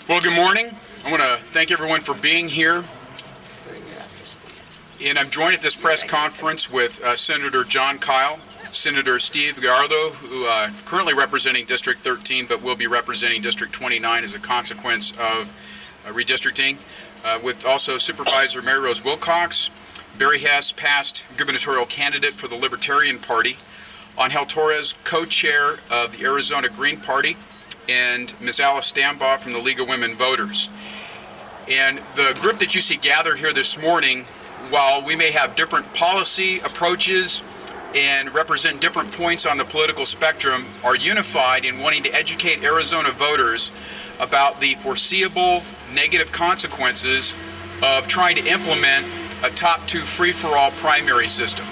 Well, good morning. I want to thank everyone for being here. And I'm joined at this press conference with Senator Jon Kyl, Senator Steve Gallardo, who currently representing District 13, but will be representing District 29 as a consequence of redistricting, with also Supervisor Mary Rose Wilcox, Barry Hess, past gubernatorial candidate for the Libertarian Party, Angel Torres, co-chair of the Arizona Green Party, and Ms. Alice Stambaugh from the League of Women Voters. And the group that you see gathered here this morning, while we may have different policy approaches and represent different points on the political spectrum, are unified in wanting to educate Arizona voters about the foreseeable negative consequences of trying to implement a top-two free-for-all primary system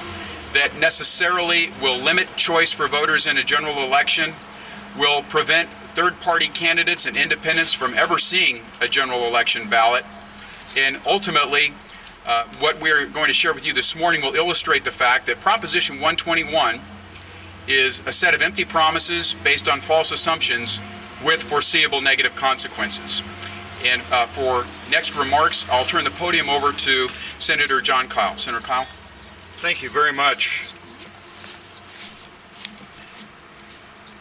that necessarily will limit choice for voters in a general election, will prevent third-party candidates and independents from ever seeing a general election ballot, and ultimately what we're going to share with you this morning will illustrate the fact that Proposition 121 is a set of empty promises based on false assumptions with foreseeable negative consequences. And for next remarks, I'll turn the podium over to Senator Jon Kyl. Senator Kyl. Thank you very much.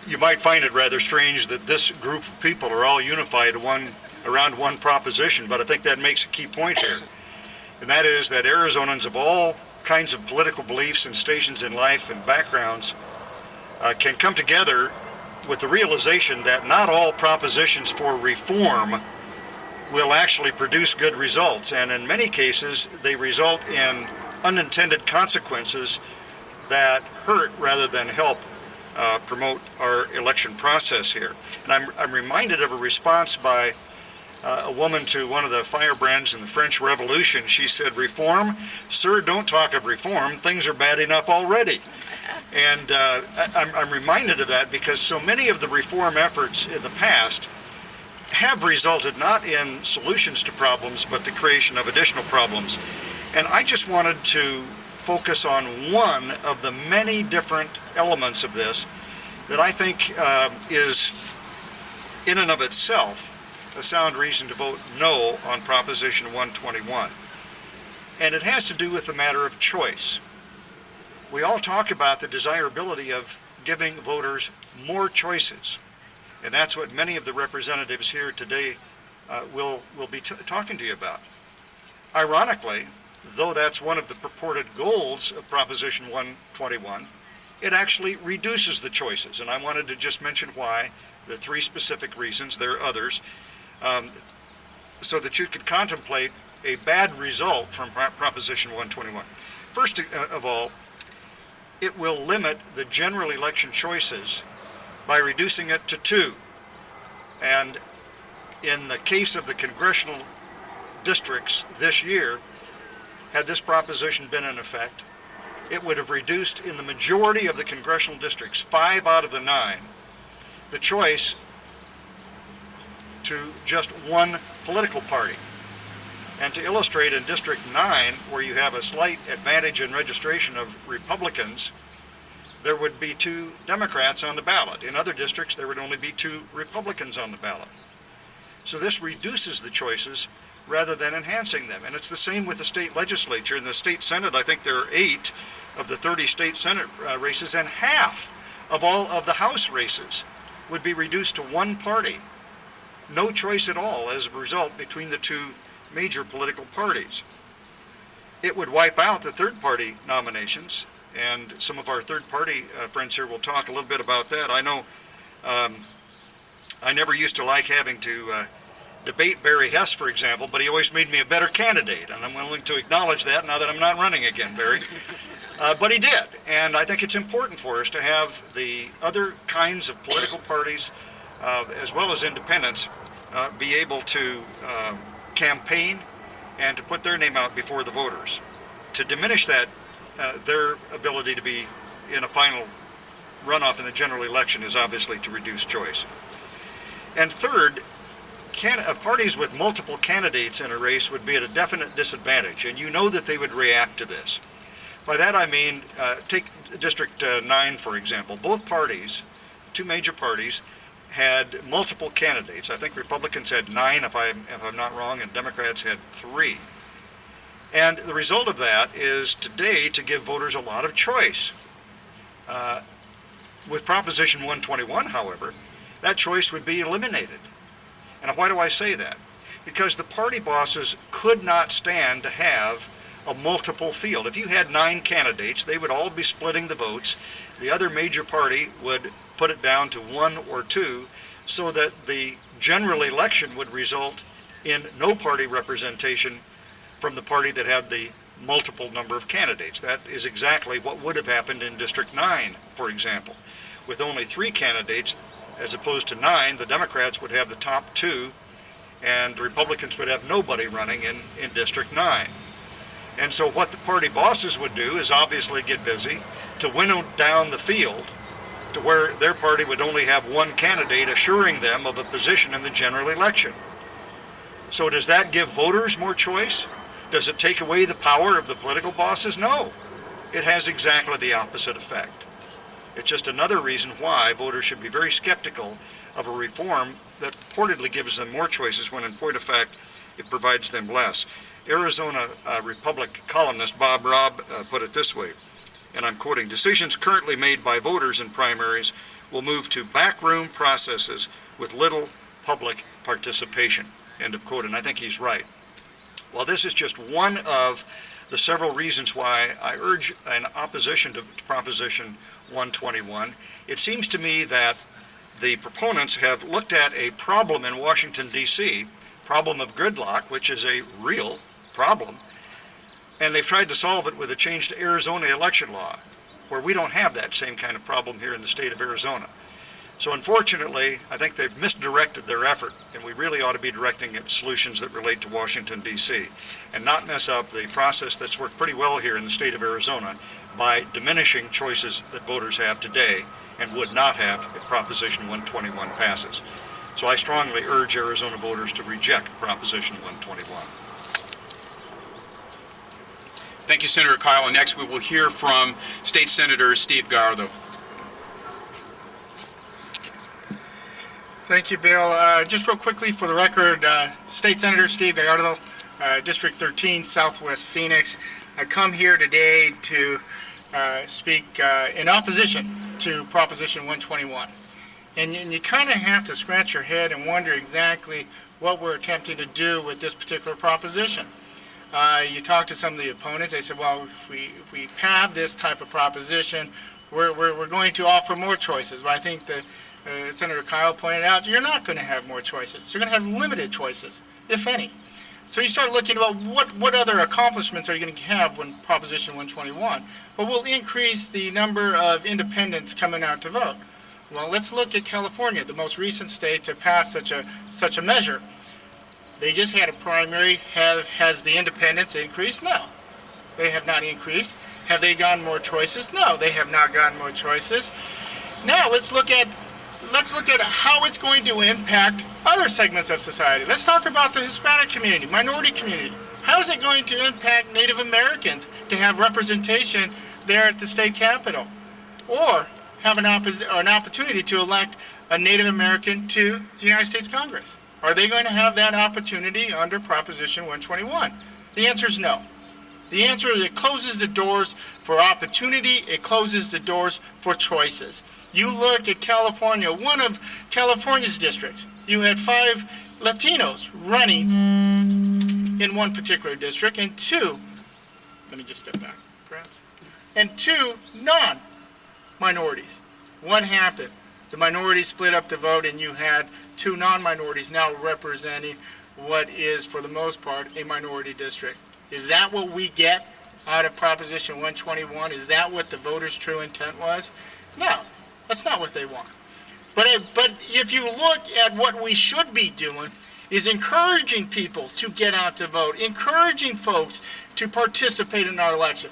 You might find it rather strange that this group of people are all unified around one proposition, but I think that makes a key point here. And that is that Arizonans of all kinds of political beliefs and stations in life and backgrounds can come together with the realization that not all propositions for reform will actually produce good results, and in many cases they result in unintended consequences that hurt rather than help promote our election process here. And I'm reminded of a response by a woman to one of the firebrands in the French Revolution. She said, "Reform? Sir, don't talk of reform. Things are bad enough already." And I'm reminded of that because so many of the reform efforts in the past have resulted not in solutions to problems, but the creation of additional problems. And I just wanted to focus on one of the many different elements of this that I think is in and of itself a sound reason to vote no on Proposition 121. And it has to do with the matter of choice. We all talk about the desirability of giving voters more choices, and that's what many of the representatives here today will be talking to you about. Ironically, though that's one of the purported goals of Proposition 121, it actually reduces the choices. And I wanted to just mention why, the three specific reasons, there are others, so that you could contemplate a bad result from Proposition 121. First of all, it will limit the general election choices by reducing it to two. And in the case of the congressional districts this year, had this proposition been in effect, it would have reduced in the majority of the congressional districts, 5 out of the 9, the choice to just one political party. And to illustrate, in District 9, where you have a slight advantage in registration of Republicans, there would be 2 Democrats on the ballot. In other districts, there would only be 2 Republicans on the ballot. So this reduces the choices rather than enhancing them. And it's the same with the state legislature. In the state senate, I think there are 8 of the 30 state senate races, and half of all of the House races would be reduced to one party. No choice at all as a result between the 2 major political parties. It would wipe out the third-party nominations, and some of our third-party friends here will talk a little bit about that. I know I never used to like having to debate Barry Hess, for example, but he always made me a better candidate, and I'm willing to acknowledge that now that I'm not running again, Barry. But he did, and I think it's important for us to have the other kinds of political parties, as well as independents, be able to campaign and to put their name out before the voters. To diminish that, their ability to be in a final runoff in the general election is obviously to reduce choice. And third, parties with multiple candidates in a race would be at a definite disadvantage, and you know that they would react to this. By that I mean, take District 9 for example. Both parties, 2 major parties, had multiple candidates. I think Republicans had 9, if I'm not wrong, and Democrats had 3. And the result of that is today to give voters a lot of choice. With Proposition 121, however, that choice would be eliminated. And why do I say that? Because the party bosses could not stand to have a multiple field. If you had 9 candidates, they would all be splitting the votes. The other major party would put it down to 1 or 2, so that the general election would result in no party representation from the party that had the multiple number of candidates. That is exactly what would have happened in District 9, for example. With only 3 candidates, as opposed to 9, the Democrats would have the top 2, and the Republicans would have nobody running in District 9. And so what the party bosses would do is obviously get busy to winnow down the field to where their party would only have 1 candidate assuring them of a position in the general election. So does that give voters more choice? Does it take away the power of the political bosses? No. It has exactly the opposite effect. It's just another reason why voters should be very skeptical of a reform that purportedly gives them more choices when in point of fact it provides them less. Arizona Republic columnist Bob Robb put it this way, and I'm quoting, "Decisions currently made by voters in primaries will move to backroom processes with little public participation." End of quote, and I think he's right. Well, this is just one of the several reasons why I urge an opposition to Proposition 121. It seems to me that the proponents have looked at a problem in Washington, D.C., problem of gridlock, which is a real problem, and they've tried to solve it with a change to Arizona election law, where we don't have that same kind of problem here in the state of Arizona. So unfortunately, I think they've misdirected their effort, and we really ought to be directing at solutions that relate to Washington, D.C., and not mess up the process that's worked pretty well here in the state of Arizona by diminishing choices that voters have today and would not have if Proposition 121 passes. So I strongly urge Arizona voters to reject Proposition 121. Thank you, Senator Kyl. And next we will hear from State Senator Steve Gallardo. Thank you, Bill. Just real quickly for the record, State Senator Steve Gallardo, District 13, Southwest Phoenix. I come here today to speak in opposition to Proposition 121. And you kind of have to scratch your head and wonder exactly what we're attempting to do with this particular proposition. You talk to some of the opponents, they said, well, if we have this type of proposition, we're going to offer more choices. But I think that Senator Kyl pointed out, you're not going to have more choices. You're going to have limited choices, if any. So you start looking about what other accomplishments are you going to have when Proposition 121? Well, we'll increase the number of independents coming out to vote. Well, let's look at California, the most recent state to pass such a measure. They just had a primary. Has the independents increased? No, they have not increased. Have they gotten more choices? No, they have not gotten more choices. Now let's look at how it's going to impact other segments of society. Let's talk about the Hispanic community, minority community. How is it going to impact Native Americans to have representation there at the state capitol, or have an opportunity to elect a Native American to the United States Congress? Are they going to have that opportunity under Proposition 121? The answer is no. The answer is it closes the doors for opportunity, it closes the doors for choices. You look at California, one of California's districts, you had 5 Latinos running in one particular district, and 2, let me just step back, perhaps, and 2 non-minorities. What happened? The minorities split up the vote, and you had 2 non-minorities now representing what is, for the most part, a minority district. Is that what we get out of Proposition 121? Is that what the voters' true intent was? No, that's not what they want. But if you look at what we should be doing, is encouraging people to get out to vote, encouraging folks to participate in our election.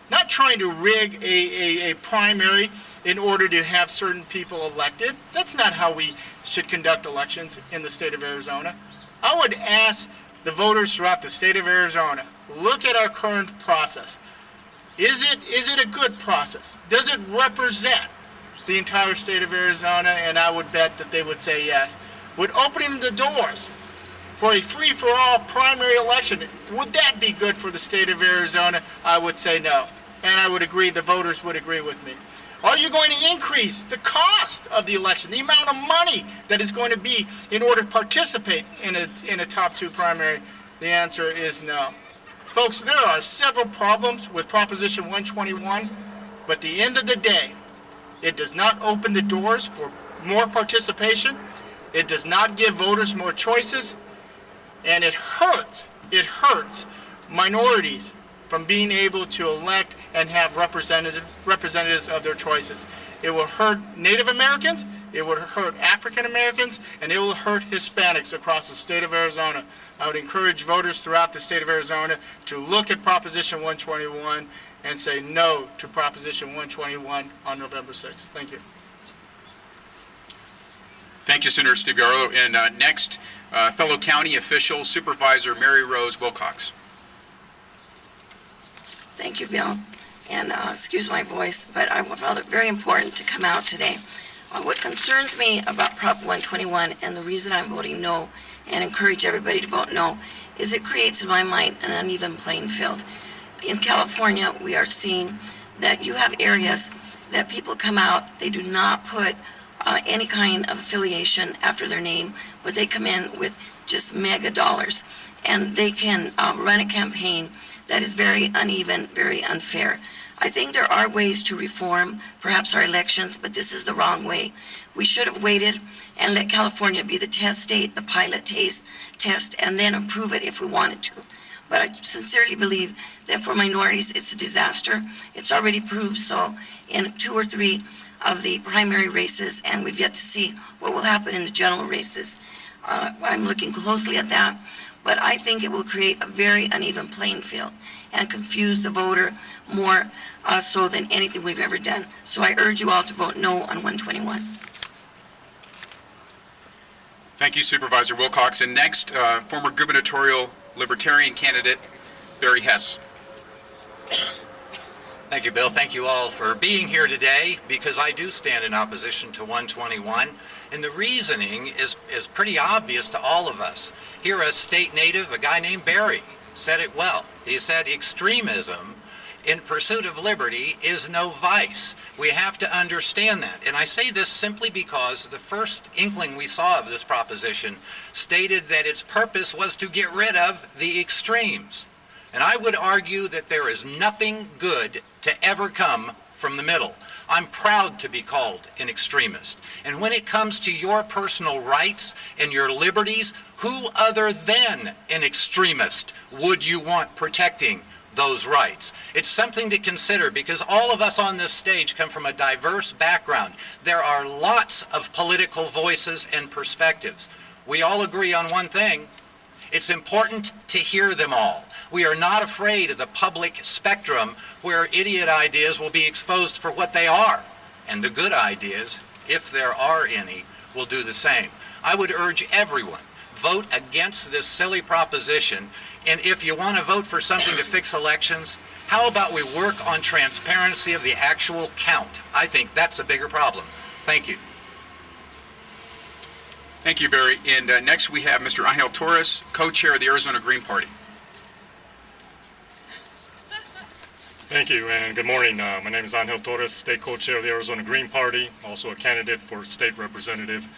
Not trying to rig a primary in order to have certain people elected. That's not how we should conduct elections in the state of Arizona. I would ask the voters throughout the state of Arizona, look at our current process. Is it a good process? Does it represent the entire state of Arizona? And I would bet that they would say yes. Would opening the doors for a free-for-all primary election, would that be good for the state of Arizona? I would say no. And I would agree, the voters would agree with me. Are you going to increase the cost of the election, the amount of money that is going to be in order to participate in a top two primary? The answer is no. Folks, there are several problems with Proposition 121, but at the end of the day, it does not open the doors for more participation. It does not give voters more choices, and it hurts minorities from being able to elect and have representatives of their choices. It will hurt Native Americans, it will hurt African Americans, and it will hurt Hispanics across the state of Arizona. I would encourage voters throughout the state of Arizona to look at Proposition 121 and say no to Proposition 121 on November 6th. Thank you. Thank you, Senator Steve Gallardo. And next, fellow county official, Supervisor Mary Rose Wilcox. Thank you, Bill. And excuse my voice, but I felt it very important to come out today. What concerns me about Prop 121 and the reason I'm voting no and encourage everybody to vote no is it creates, in my mind, an uneven playing field. In California, we are seeing that you have areas that people come out, they do not put any kind of affiliation after their name, but they come in with just mega dollars, and they can run a campaign that is very uneven, very unfair. I think there are ways to reform perhaps our elections, but this is the wrong way. We should have waited and let California be the test state, the pilot test, and then approve it if we wanted to. But I sincerely believe that for minorities, it's a disaster. It's already proved so in 2 or 3 of the primary races, and we've yet to see what will happen in the general races. I'm looking closely at that, but I think it will create a very uneven playing field and confuse the voter more so than anything we've ever done. So I urge you all to vote no on 121. Thank you, Supervisor Wilcox. And next, former gubernatorial Libertarian candidate Barry Hess. Thank you, Bill. Thank you all for being here today, because I do stand in opposition to 121, and the reasoning is pretty obvious to all of us. Here, a state native, a guy named Barry, said it well. He said extremism in pursuit of liberty is no vice. We have to understand that. And I say this simply because the first inkling we saw of this proposition stated that its purpose was to get rid of the extremes. And I would argue that there is nothing good to ever come from the middle. I'm proud to be called an extremist. And when it comes to your personal rights and your liberties, who other than an extremist would you want protecting those rights? It's something to consider, because all of us on this stage come from a diverse background. There are lots of political voices and perspectives. We all agree on one thing: it's important to hear them all. We are not afraid of the public spectrum where idiot ideas will be exposed for what they are, and the good ideas, if there are any, will do the same. I would urge everyone, vote against this silly proposition, and if you want to vote for something to fix elections, how about we work on transparency of the actual count? I think that's a bigger problem. Thank you. Thank you, Barry. And next we have Mr. Angel Torres, co-chair of the Arizona Green Party. Thank you, and good morning. My name is Angel Torres, state co-chair of the Arizona Green Party, also a candidate for state representative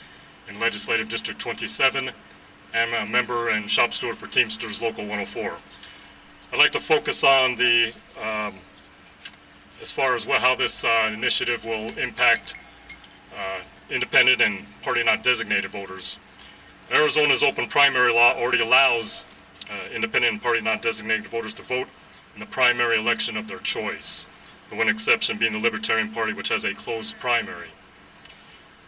in Legislative District 27. I'm a member and shop steward for Teamsters Local 104. I'd like to focus on the, as far as how this initiative will impact independent and party not designated voters. Arizona's open primary law already allows independent and party not designated voters to vote in the primary election of their choice, the one exception being the Libertarian Party, which has a closed primary.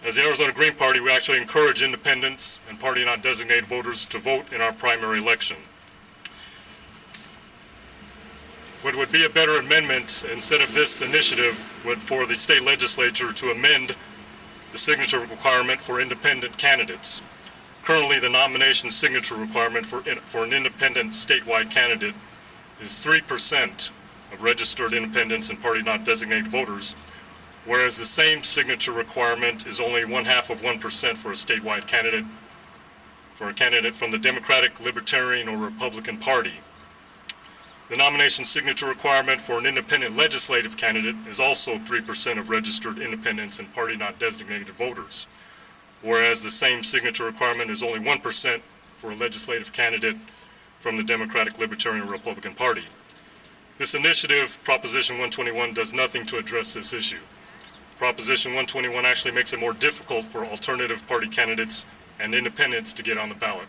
As the Arizona Green Party, we actually encourage independents and party not designated voters to vote in our primary election. What would be a better amendment instead of this initiative would for the state legislature to amend the signature requirement for independent candidates. Currently, the nomination signature requirement for an independent statewide candidate is 3% of registered independents and party not designated voters, whereas the same signature requirement is only 0.5% for a statewide candidate, for a candidate from the Democratic, Libertarian, or Republican Party. The nomination signature requirement for an independent legislative candidate is also 3% of registered independents and party not designated voters, whereas the same signature requirement is only 1% for a legislative candidate from the Democratic, Libertarian, or Republican Party. This initiative, Proposition 121, does nothing to address this issue. Proposition 121 actually makes it more difficult for alternative party candidates and independents to get on the ballot.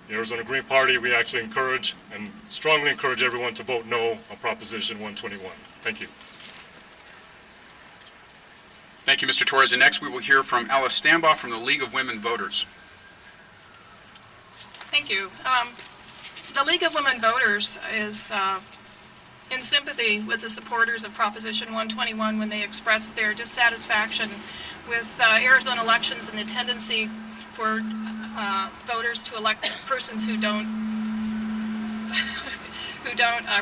The Arizona Green Party, we actually encourage and strongly encourage everyone to vote no on Proposition 121. Thank you. Thank you, Mr. Torres. And next we will hear from Alice Stambaugh from the League of Women Voters. Thank you. The League of Women Voters is in sympathy with the supporters of Proposition 121 when they express their dissatisfaction with Arizona elections and the tendency for voters to elect persons who don't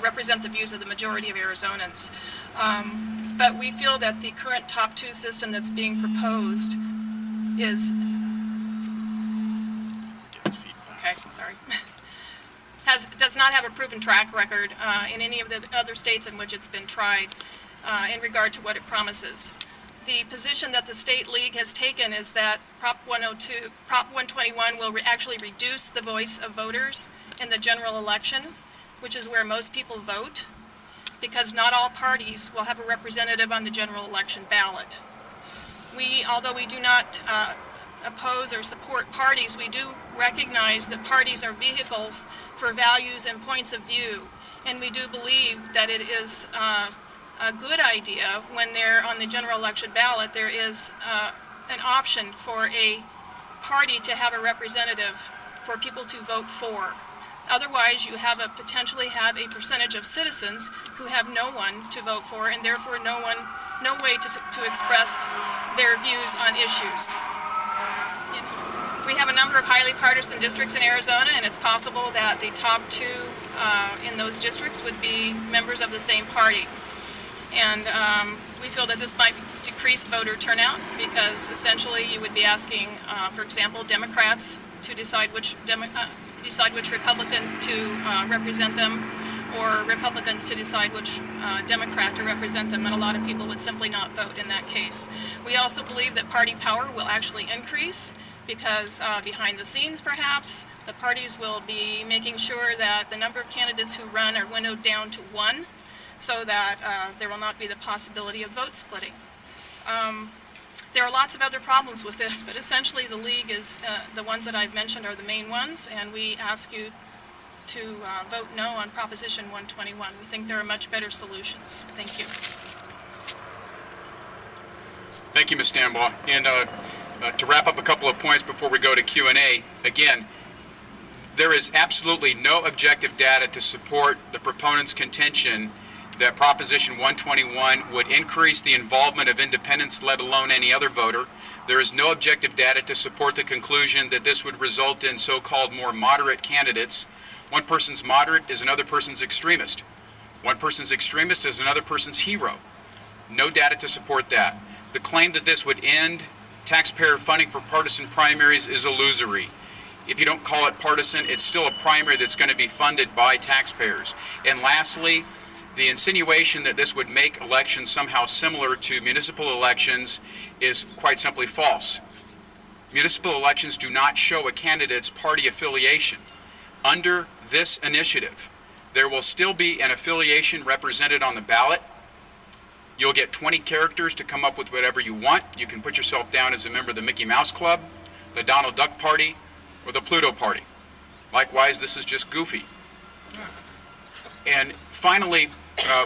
represent the views of the majority of Arizonans. But we feel that the current top two system that's being proposed is does not have a proven track record in any of the other states in which it's been tried in regard to what it promises. The position that the state league has taken is that Prop 121 will actually reduce the voice of voters in the general election, which is where most people vote, because not all parties will have a representative on the general election ballot. Although we do not oppose or support parties, we do recognize that parties are vehicles for values and points of view, and we do believe that it is a good idea when they're on the general election ballot, there is an option for a party to have a representative for people to vote for. Otherwise, you potentially have a percentage of citizens who have no one to vote for, and therefore no way to express their views on issues. We have a number of highly partisan districts in Arizona, and it's possible that the top two in those districts would be members of the same party. And we feel that this might decrease voter turnout because essentially you would be asking, for example, Democrats to decide which Republican to represent them, or Republicans to decide which Democrat to represent them, and a lot of people would simply not vote in that case. We also believe that party power will actually increase because behind the scenes, perhaps, the parties will be making sure that the number of candidates who run are winnowed down to one, so that there will not be the possibility of vote splitting. There are lots of other problems with this, but essentially the league is, the ones that I've mentioned are the main ones, and we ask you to vote no on Proposition 121. We think there are much better solutions. Thank you. Thank you, Ms. Stambaugh. And to wrap up a couple of points before we go to Q&A, again, there is absolutely no objective data to support the proponent's contention that Proposition 121 would increase the involvement of independents, let alone any other voter. There is no objective data to support the conclusion that this would result in so-called more moderate candidates. One person's moderate is another person's extremist. One person's extremist is another person's hero. No data to support that. The claim that this would end taxpayer funding for partisan primaries is illusory. If you don't call it partisan, it's still a primary that's going to be funded by taxpayers. And lastly, the insinuation that this would make elections somehow similar to municipal elections is quite simply false. Municipal elections do not show a candidate's party affiliation. Under this initiative, there will still be an affiliation represented on the ballot. You'll get 20 characters to come up with whatever you want. You can put yourself down as a member of the Mickey Mouse Club, the Donald Duck Party, or the Pluto Party. Likewise, this is just goofy. And finally,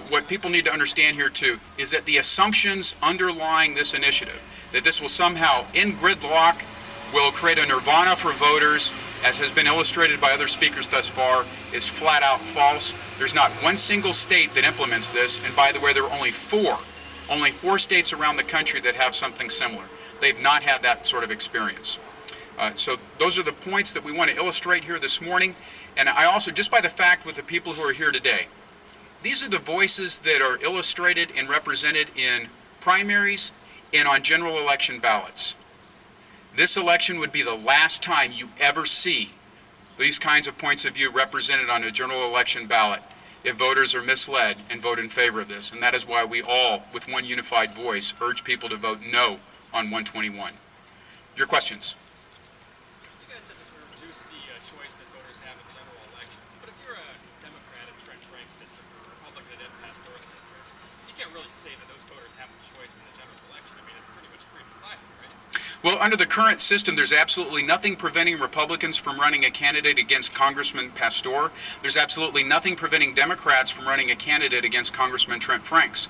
what people need to understand here too is that the assumptions underlying this initiative, that this will somehow end gridlock, will create a nirvana for voters, as has been illustrated by other speakers thus far, is flat out false. There's not one single state that implements this, and by the way, there are only four states around the country that have something similar. They've not had that sort of experience. So those are the points that we want to illustrate here this morning. And I also, just by the fact with the people who are here today, these are the voices that are illustrated and represented in primaries and on general election ballots. This election would be the last time you ever see these kinds of points of view represented on a general election ballot if voters are misled and vote in favor of this. And that is why we all, with one unified voice, urge people to vote no on 121. Your questions? You guys said this would reduce the choice that voters have in general elections. But if you're a Democrat in Trent Frank's district or a Republican in Ed Pastor's district, you can't really say that those voters have a choice in the general election. I mean, it's pretty much pre-decided, right? Well, under the current system, there's absolutely nothing preventing Republicans from running a candidate against Congressman Pastor. There's absolutely nothing preventing Democrats from running a candidate against Congressman Trent Franks.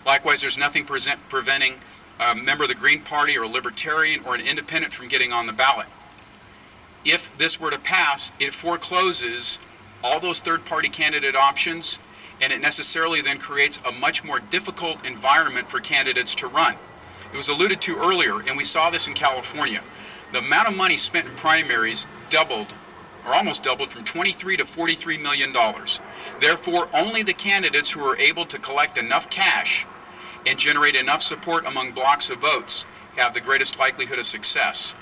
Likewise, there's nothing preventing a member of the Green Party or a Libertarian or an independent from getting on the ballot. If this were to pass, it forecloses all those third-party candidate options, and it necessarily then creates a much more difficult environment for candidates to run. It was alluded to earlier, and we saw this in California. The amount of money spent in primaries doubled, or almost doubled, from $23 to $43 million. Therefore, only the candidates who are able to collect enough cash and generate enough support among blocks of votes have the greatest likelihood of success.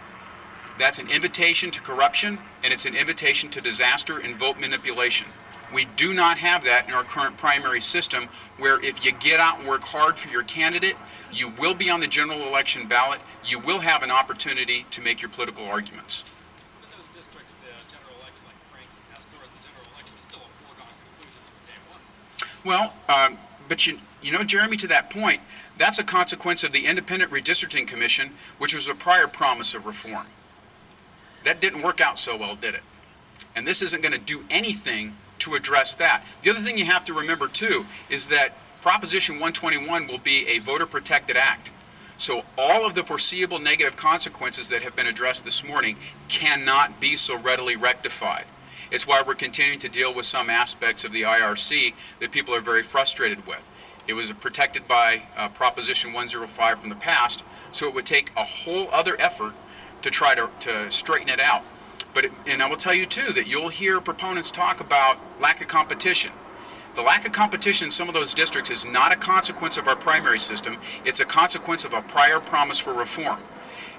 That's an invitation to corruption, and it's an invitation to disaster and vote manipulation. We do not have that in our current primary system, where if you get out and work hard for your candidate, you will be on the general election ballot. You will have an opportunity to make your political arguments. In those districts, the general election, like Frank's and Pastor's, the general election is still a foregone conclusion from day one. Well, but you know, Jeremy, to that point, that's a consequence of the Independent Redistricting Commission, which was a prior promise of reform. That didn't work out so well, did it? And this isn't going to do anything to address that. The other thing you have to remember, too, is that Proposition 121 will be a voter-protected act. So all of the foreseeable negative consequences that have been addressed this morning cannot be so readily rectified. It's why we're continuing to deal with some aspects of the IRC that people are very frustrated with. It was protected by Proposition 105 from the past, so it would take a whole other effort to try to straighten it out. And I will tell you, too, that you'll hear proponents talk about lack of competition. The lack of competition in some of those districts is not a consequence of our primary system. It's a consequence of a prior promise for reform.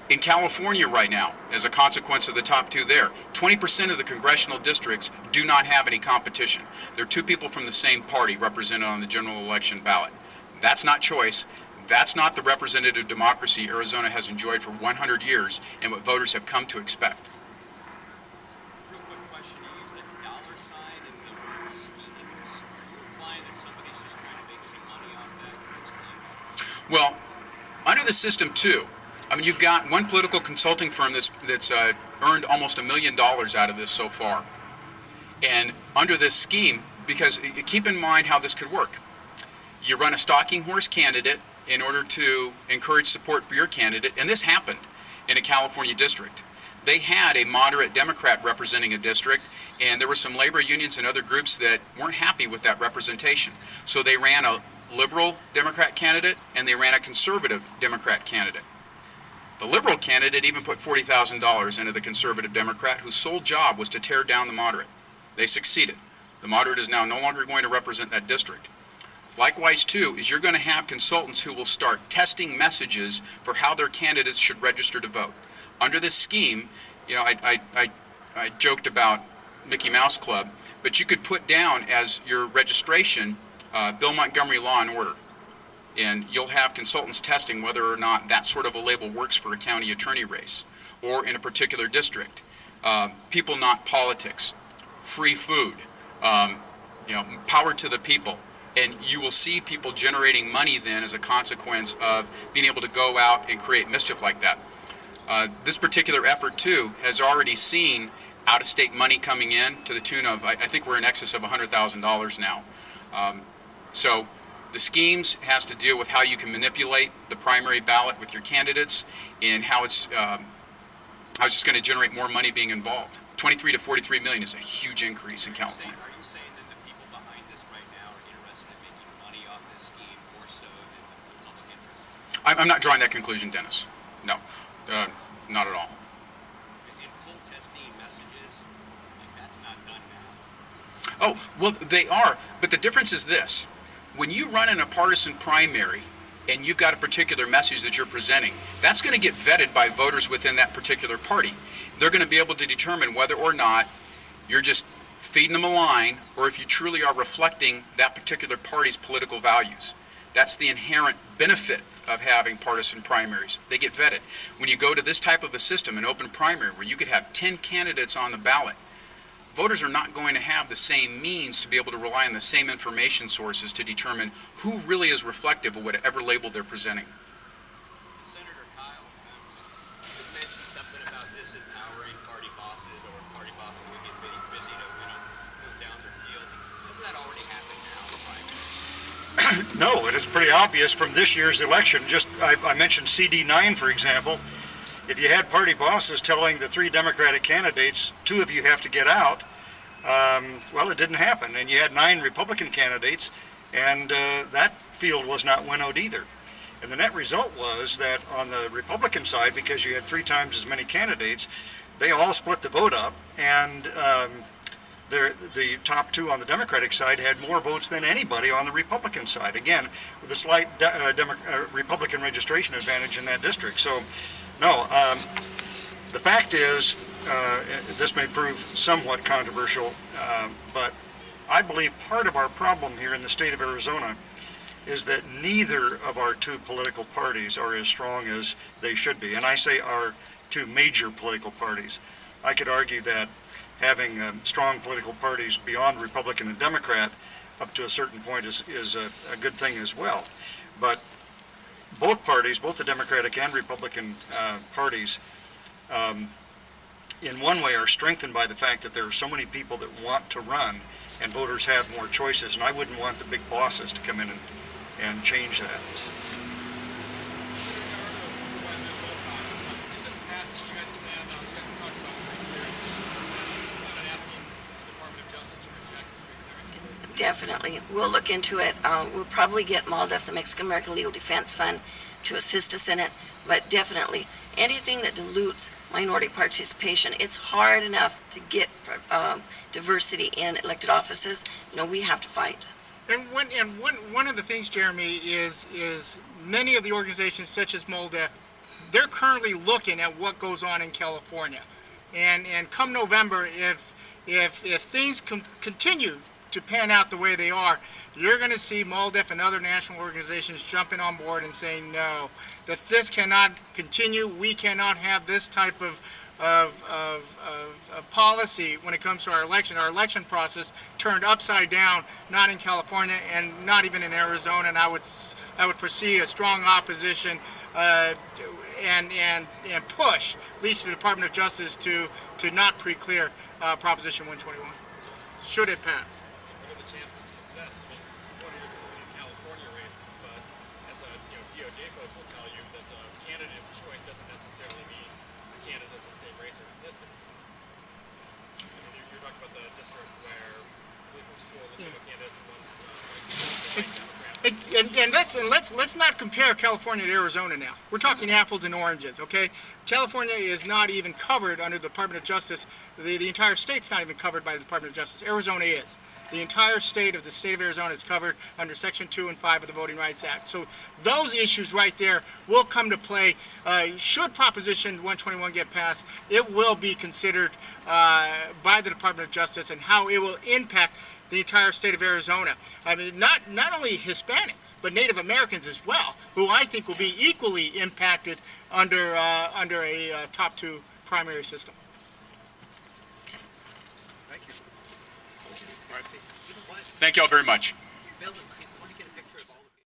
In California right now, as a consequence of the top two there, 20% of the congressional districts do not have any competition. There are two people from the same party represented on the general election ballot. That's not choice. That's not the representative democracy Arizona has enjoyed for 100 years and what voters have come to expect. Real quick question, you use the dollar sign in the word schemes. Are you implying that somebody's just trying to make some money off that? Can you explain that? Well, under the system, too, I mean, you've got one political consulting firm that's earned almost $1 million out of this so far. And under this scheme, because keep in mind how this could work. You run a stalking horse candidate in order to encourage support for your candidate, and this happened in a California district. They had a moderate Democrat representing a district, and there were some labor unions and other groups that weren't happy with that representation. So they ran a liberal Democrat candidate, and they ran a conservative Democrat candidate. The liberal candidate even put $40,000 into the conservative Democrat, whose sole job was to tear down the moderate. They succeeded. The moderate is now no longer going to represent that district. Likewise, too, is you're going to have consultants who will start testing messages for how their candidates should register to vote. Under this scheme, you know, I joked about Mickey Mouse Club, but you could put down as your registration Bill Montgomery Law and Order. And you'll have consultants testing whether or not that sort of a label works for a county attorney race or in a particular district. People, not politics. Free food. Power to the people. And you will see people generating money then as a consequence of being able to go out and create mischief like that. This particular effort, too, has already seen out-of-state money coming in to the tune of, I think we're in excess of $100,000 now. So the schemes has to deal with how you can manipulate the primary ballot with your candidates and how it's just going to generate more money being involved. 23 to 43 million is a huge increase in California. Are you saying that the people behind this right now are interested in making money off this scheme more so than the public interest? I'm not drawing that conclusion, Dennis. No, not at all. In poll testing messages, that's not done now. Oh, well, they are, but the difference is this. When you run in a partisan primary, and you've got a particular message that you're presenting, that's going to get vetted by voters within that particular party. They're going to be able to determine whether or not you're just feeding them a line, or if you truly are reflecting that particular party's political values. That's the inherent benefit of having partisan primaries. They get vetted. When you go to this type of a system, an open primary, where you could have 10 candidates on the ballot, voters are not going to have the same means to be able to rely on the same information sources to determine who really is reflective of whatever label they're presenting. Senator Kyl, you mentioned something about disempowering party bosses, or party bosses would get very busy to really move down their field. Doesn't that already happen now? No, it is pretty obvious from this year's election. I mentioned CD9, for example. If you had party bosses telling the 3 Democratic candidates, 2 of you have to get out, well, it didn't happen. And you had 9 Republican candidates, and that field was not winnowed either. And the net result was that on the Republican side, because you had 3 times as many candidates, they all split the vote up, and the top 2 on the Democratic side had more votes than anybody on the Republican side, again, with a slight Republican registration advantage in that district. So, no, the fact is, this may prove somewhat controversial, but I believe part of our problem here in the state of Arizona is that neither of our 2 political parties are as strong as they should be. And I say our 2 major political parties. I could argue that having strong political parties beyond Republican and Democrat up to a certain point is a good thing as well. But both parties, both the Democratic and Republican parties, in one way are strengthened by the fact that there are so many people that want to run, and voters have more choices, and I wouldn't want the big bosses to come in and change that. Supervisor Wilcox, in this passage, you guys have talked about free clearance issues in the past. Do you plan on asking the Department of Justice to reject free clearance? Definitely. We'll look into it. We'll probably get MALDEF, the Mexican American Legal Defense Fund, to assist us in it. But definitely, anything that dilutes minority participation, it's hard enough to get diversity in elected offices. We have to fight. And one of the things, Jeremy, is many of the organizations such as MALDEF, they're currently looking at what goes on in California. And come November, if things continue to pan out the way they are, you're going to see MALDEF and other national organizations jumping on board and saying no, that this cannot continue. We cannot have this type of policy when it comes to our election process turned upside down, not in California and not even in Arizona. And I would foresee a strong opposition and push, at least the Department of Justice, to not pre-clear Proposition 121, should it pass. What are the chances of success? I mean, one of these California races, but as DOJ folks will tell you that candidate of choice doesn't necessarily mean a candidate of the same race or ethnicity. I mean, you're talking about the district where I believe it was 4 Latino candidates and 1 Democrat. And let's not compare California to Arizona now. We're talking apples and oranges, okay? California is not even covered under the Department of Justice. The entire state's not even covered by the Department of Justice. Arizona is. The entire state of Arizona is covered under Section 2 and 5 of the Voting Rights Act. So those issues right there will come to play. Should Proposition 121 get passed, it will be considered by the Department of Justice and how it will impact the entire state of Arizona. I mean, not only Hispanics, but Native Americans as well, who I think will be equally impacted under a top 2 primary system. Thank you all very much.